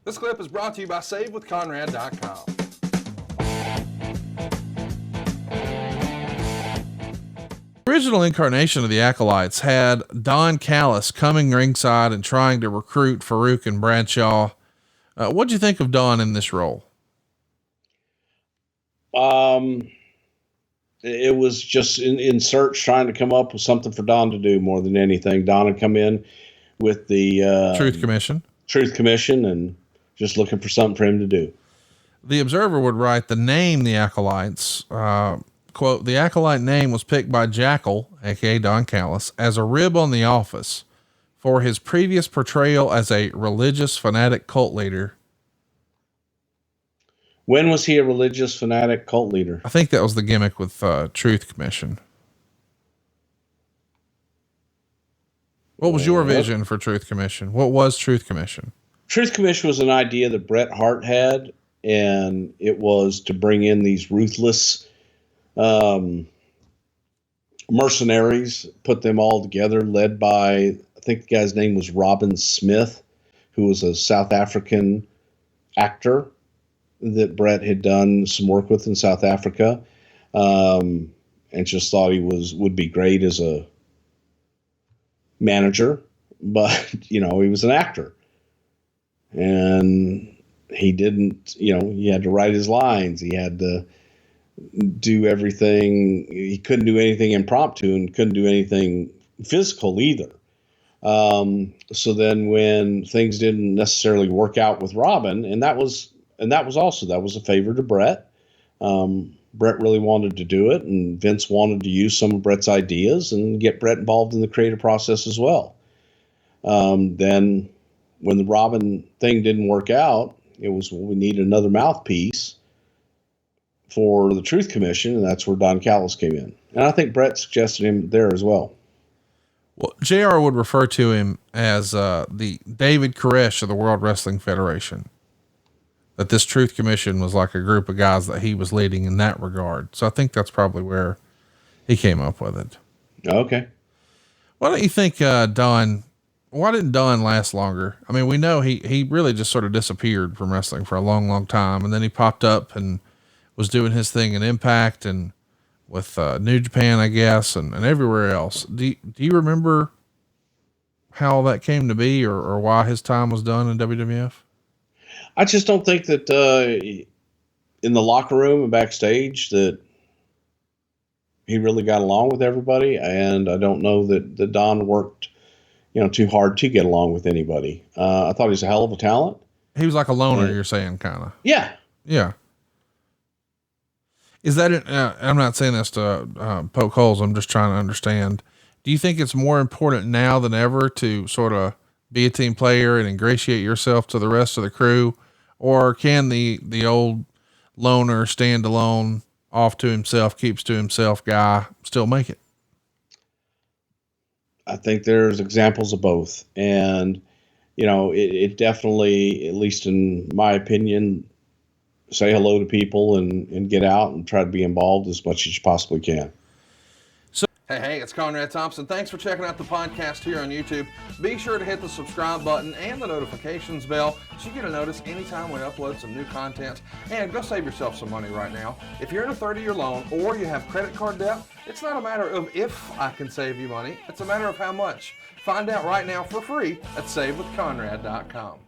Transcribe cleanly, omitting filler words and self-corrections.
This clip is brought to you by SaveWithConrad.com. The original incarnation of the Acolytes had Don Callis coming ringside and trying to recruit Farouk and Bradshaw. What'd you think of Don in this role? It was just in search, trying to come up with something for Don to do more than anything. Don had come in with the Truth Commission and just looking for something for him to do. The Observer would write the name, the Acolytes, quote, the Acolyte name was picked by Jackal, aka Don Callis, as a rib on The Office for his previous portrayal as a religious fanatic cult leader. When was he a religious fanatic cult leader? I think that was the gimmick with Truth Commission. What was your vision for Truth Commission? What was Truth Commission? Truth Commission was an idea that Bret Hart had, and it was to bring in these ruthless mercenaries, put them all together, led by, I think the guy's name was Robin Smith, who was a South African actor that Bret had done some work with in South Africa, and just thought he would be great as a manager, but he was an actor, and he didn't. He had to write his lines. He had to do everything. He couldn't do anything impromptu and couldn't do anything physical either. So then when things didn't necessarily work out with Robin, and that was a favor to Bret. Bret really wanted to do it, and Vince wanted to use some of Bret's ideas and get Bret involved in the creative process as well. Then when the Robin thing didn't work out, we needed another mouthpiece for the Truth Commission, and that's where Don Callis came in. And I think Bret suggested him there as well. Well, JR would refer to him as the David Koresh of the World Wrestling Federation. That this Truth Commission was like a group of guys that he was leading in that regard. So I think that's probably where he came up with it. Okay. Why don't you think, why didn't Don last longer? I mean, we know he really just sort of disappeared from wrestling for a long, long time. And then he popped up and was doing his thing in Impact and with New Japan, I guess, and everywhere else. Do you remember how that came to be or why his time was done in WWF? I just don't think that in the locker room and backstage that he really got along with everybody, and I don't know that Don worked, too hard to get along with anybody. I thought he was a hell of a talent. He was like a loner, you're saying, kind of. Yeah. Yeah. Is that it? I'm not saying this to poke holes. I'm just trying to understand. Do you think it's more important now than ever to sort of be a team player and ingratiate yourself to the rest of the crew? Or can the old loner, stand alone, off to himself, keeps to himself guy still make it? I think there's examples of both. And, it definitely, at least in my opinion, say hello to people and get out and try to be involved as much as you possibly can. Hey, it's Conrad Thompson. Thanks for checking out the podcast here on YouTube. Be sure to hit the subscribe button and the notifications bell so you get a notice anytime we upload some new content. And go save yourself some money right now. If you're in a 30-year loan or you have credit card debt, it's not a matter of if I can save you money. It's a matter of how much. Find out right now for free at SaveWithConrad.com.